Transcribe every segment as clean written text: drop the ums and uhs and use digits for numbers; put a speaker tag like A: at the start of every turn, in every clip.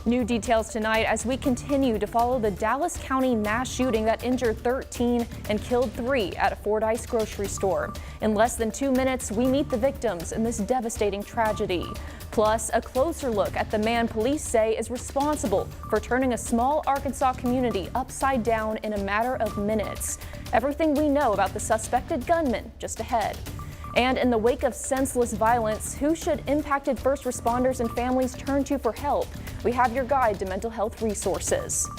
A: New details tonight as we continue to follow the Dallas County mass shooting that injured 13 and killed 3 at a Fordyce grocery store. In less than 2 minutes, we meet the victims in this devastating tragedy. Plus, a closer look at the man police say is responsible for turning a small Arkansas community upside down in a matter of minutes. Everything we know about the suspected gunman just ahead. And in the wake of senseless violence, who should impacted first responders and families turn to for help? We have your guide to mental health resources.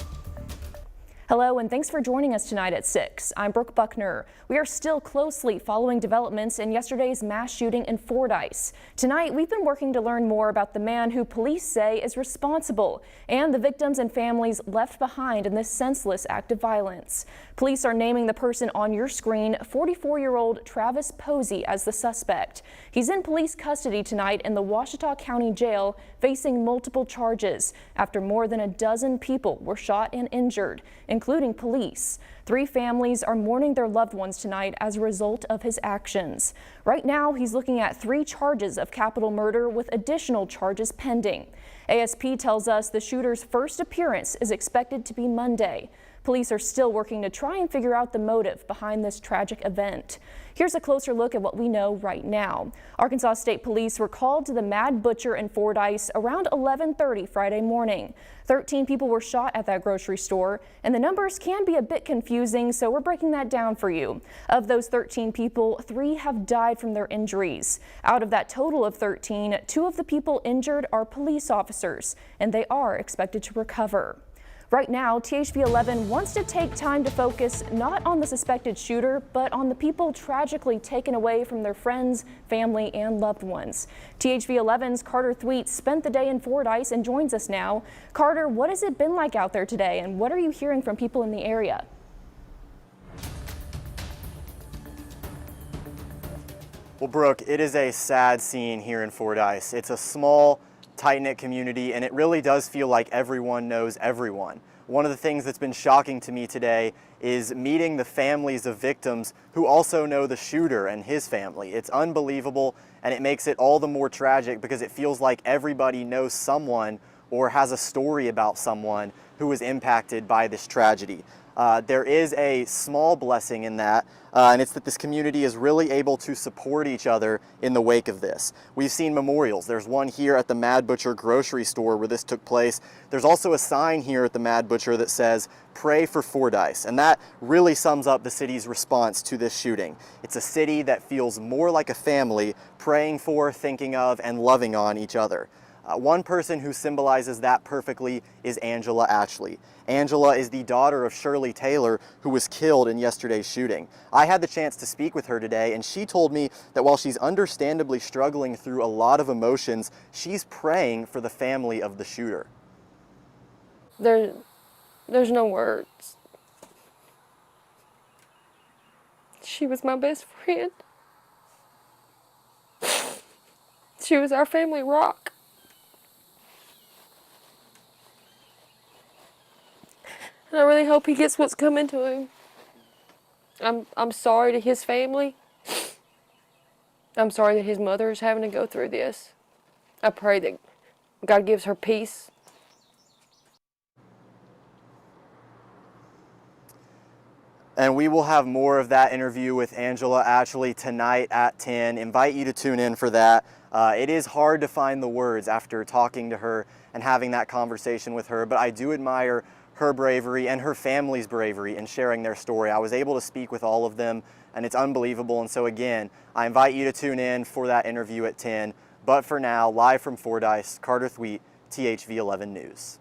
A: Hello and thanks for joining us tonight at 6. I'm Brooke Buckner. We are still closely following developments in yesterday's mass shooting in Fordyce. Tonight, we've been working to learn more about the man who police say is responsible and the victims and families left behind in this senseless act of violence. Police are naming the person on your screen, 44-year-old Travis Posey, as the suspect. He's in police custody tonight in the Ouachita County Jail, facing multiple charges after more than a dozen people were shot and injured, including police. 3 families are mourning their loved ones tonight as a result of his actions. Right now, he's looking at 3 charges of capital murder with additional charges pending. ASP tells us the shooter's first appearance is expected to be Monday. Police are still working to try and figure out the motive behind this tragic event. Here's a closer look at what we know right now. Arkansas State Police were called to the Mad Butcher in Fordyce around 11:30 Friday morning. 13 people were shot at that grocery store, and the numbers can be a bit confusing, so we're breaking that down for you. Of those 13 people, 3 have died from their injuries. Out of that total of 13, 2 of the people injured are police officers, and they are expected to recover. Right now, THV 11 wants to take time to focus not on the suspected shooter, but on the people tragically taken away from their friends, family, and loved ones. THV 11's Carter Thweet spent the day in Fordyce and joins us now. Carter, what has it been like out there today, and what are you hearing from people in the area?
B: Well, Brooke, it is a sad scene here in Fordyce. It's a small, tight-knit community, and it really does feel like everyone knows everyone. One of the things that's been shocking to me today is meeting the families of victims who also know the shooter and his family. It's unbelievable, and it makes it all the more tragic because it feels like everybody knows someone or has a story about someone who was impacted by this tragedy. There is a small blessing in that, and it's that this community is really able to support each other in the wake of this. We've seen memorials. There's one here at the Mad Butcher grocery store where this took place. There's also a sign here at the Mad Butcher that says, "Pray for Fordyce," and that really sums up the city's response to this shooting. It's a city that feels more like a family, praying for, thinking of, and loving on each other. One person who symbolizes that perfectly is Angela Ashley. Angela is the daughter of Shirley Taylor, who was killed in yesterday's shooting. I had the chance to speak with her today, and she told me that while she's understandably struggling through a lot of emotions, she's praying for the family of the shooter.
C: There's no words. She was my best friend. She was our family rock. And I really hope he gets what's coming to him. I'm sorry to his family. I'm sorry that his mother is having to go through this. I pray that God gives her peace.
B: And we will have more of that interview with Angela Ashley tonight at 10. Invite you to tune in for that. It is hard to find the words after talking to her and having that conversation with her, but I do admire her bravery and her family's bravery in sharing their story. I was able to speak with all of them, and it's unbelievable. And so again, I invite you to tune in for that interview at 10. But for now, live from Fordyce, Carter Thweet, THV 11 News.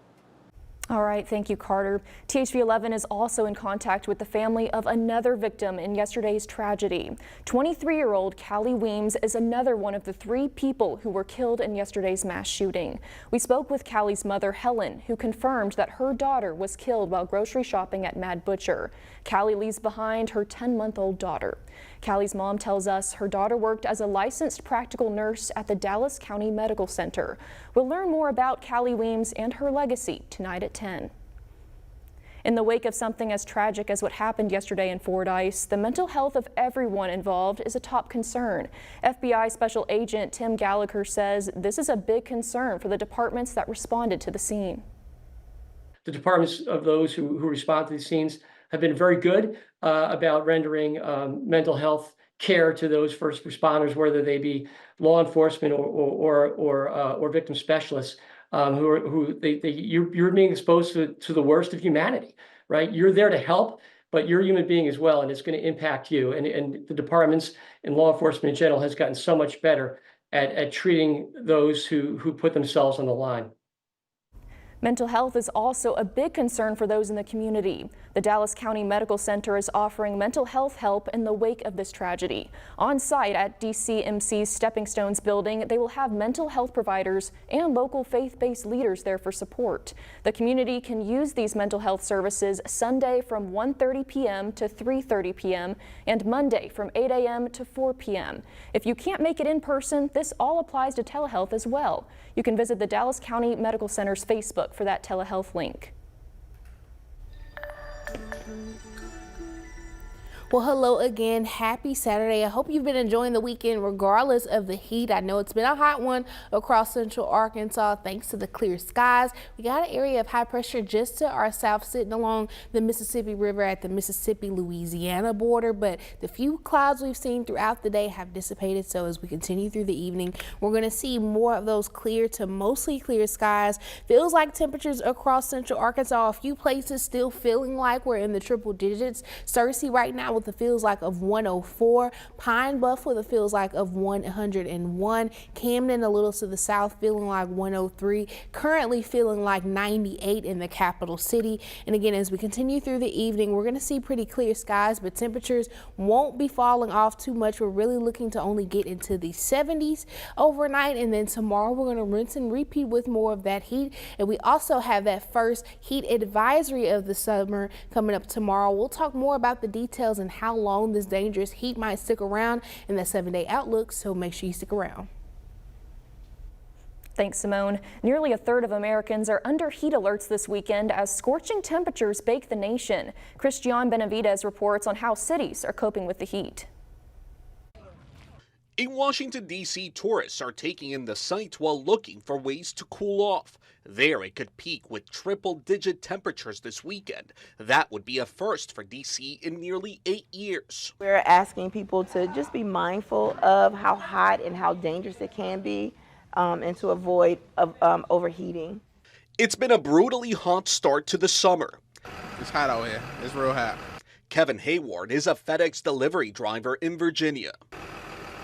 A: All right, thank you, Carter. THV 11 is also in contact with the family of another victim in yesterday's tragedy. 23-year-old Callie Weems is another one of the 3 people who were killed in yesterday's mass shooting. We spoke with Callie's mother, Helen, who confirmed that her daughter was killed while grocery shopping at Mad Butcher. Callie leaves behind her 10-month-old daughter. Callie's mom tells us her daughter worked as a licensed practical nurse at the Dallas County Medical Center. We'll learn more about Callie Weems and her legacy tonight at 10. In the wake of something as tragic as what happened yesterday in Fordyce, the mental health of everyone involved is a top concern. FBI Special Agent Tim Gallagher says this is a big concern for the departments that responded to the scene.
D: The departments of those who respond to these scenes have been very good about rendering mental health care to those first responders, whether they be law enforcement or victim specialists, you're being exposed to the worst of humanity, right? You're there to help, but you're a human being as well, and it's going to impact you. And the departments and law enforcement in general has gotten so much better at treating those who put themselves on the line.
A: Mental health is also a big concern for those in the community. The Dallas County Medical Center is offering mental health help in the wake of this tragedy. On site at DCMC's Stepping Stones building, they will have mental health providers and local faith-based leaders there for support. The community can use these mental health services Sunday from 1:30 p.m. to 3:30 p.m. and Monday from 8 a.m. to 4 p.m. If you can't make it in person, this all applies to telehealth as well. You can visit the Dallas County Medical Center's Facebook for that telehealth link.
E: Well, hello again. Happy Saturday. I hope you've been enjoying the weekend regardless of the heat. I know it's been a hot one across central Arkansas thanks to the clear skies. We got an area of high pressure just to our south sitting along the Mississippi River at the Mississippi-Louisiana border, but the few clouds we've seen throughout the day have dissipated. So as we continue through the evening, we're going to see more of those clear to mostly clear skies. Feels like temperatures across central Arkansas, a few places still feeling like we're in the triple digits. Searcy right now with a feels like of 104, Pine Bluff with a feels like of 101, Camden a little to the south feeling like 103, currently feeling like 98 in the capital city. And again, as we continue through the evening, we're going to see pretty clear skies, but temperatures won't be falling off too much. We're really looking to only get into the 70s overnight, and then tomorrow we're going to rinse and repeat with more of that heat. And we also have that first heat advisory of the summer coming up tomorrow. We'll talk more about the details and how long this dangerous heat might stick around in that 7-day outlook, so make sure you stick around.
A: Thanks, Simone. Nearly a third of Americans are under heat alerts this weekend as scorching temperatures bake the nation. Christian Benavides reports on how cities are coping with the heat.
F: In Washington, D.C., tourists are taking in the sights while looking for ways to cool off. There, it could peak with triple-digit temperatures this weekend. That would be a first for D.C. in nearly 8 years.
G: We're asking people to just be mindful of how hot and how dangerous it can be and to avoid overheating.
F: It's been a brutally hot start to the summer.
H: It's hot out here. It's real hot.
F: Kevin Hayward is a FedEx delivery driver in Virginia.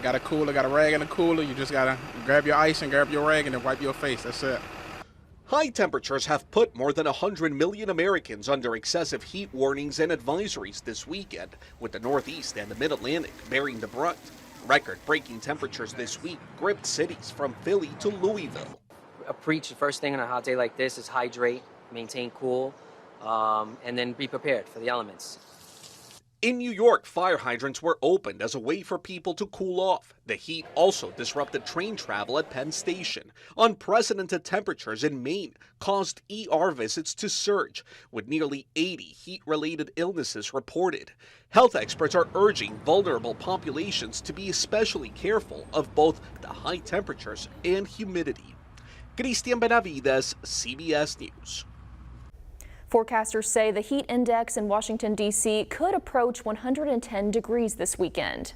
H: Got a cooler, got a rag in the cooler. You just gotta grab your ice and grab your rag and then wipe your face. That's it.
F: High temperatures have put more than 100 million Americans under excessive heat warnings and advisories this weekend, with the Northeast and the Mid-Atlantic bearing the brunt. Record-breaking temperatures this week gripped cities from Philly to Louisville.
I: Preach the first thing on a hot day like this is hydrate, maintain cool, and then be prepared for the elements.
F: In New York, fire hydrants were opened as a way for people to cool off. The heat also disrupted train travel at Penn Station. Unprecedented temperatures in Maine caused ER visits to surge, with nearly 80 heat-related illnesses reported. Health experts are urging vulnerable populations to be especially careful of both the high temperatures and humidity. Christian Benavides, CBS News.
A: Forecasters say the heat index in Washington, D.C. could approach 110 degrees this weekend.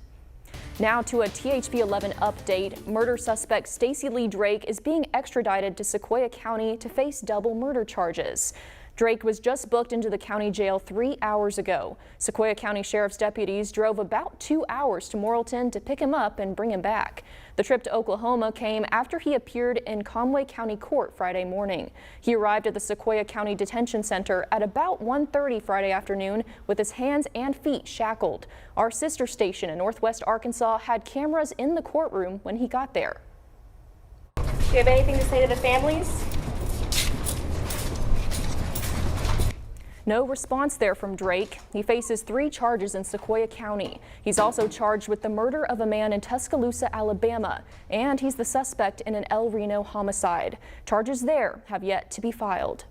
A: Now to a THP 11 update. Murder suspect Stacey Lee Drake is being extradited to Sequoyah County to face double murder charges. Drake was just booked into the county jail 3 hours ago. Sequoyah County Sheriff's deputies drove about 2 hours to Morrilton to pick him up and bring him back. The trip to Oklahoma came after he appeared in Conway County Court Friday morning. He arrived at the Sequoyah County Detention Center at about 1:30 Friday afternoon with his hands and feet shackled. Our sister station in Northwest Arkansas had cameras in the courtroom when he got there.
J: Do you have anything to say to the families?
A: No response there from Drake. He faces 3 charges in Sequoyah County. He's also charged with the murder of a man in Tuscaloosa, Alabama, and he's the suspect in an El Reno homicide. Charges there have yet to be filed.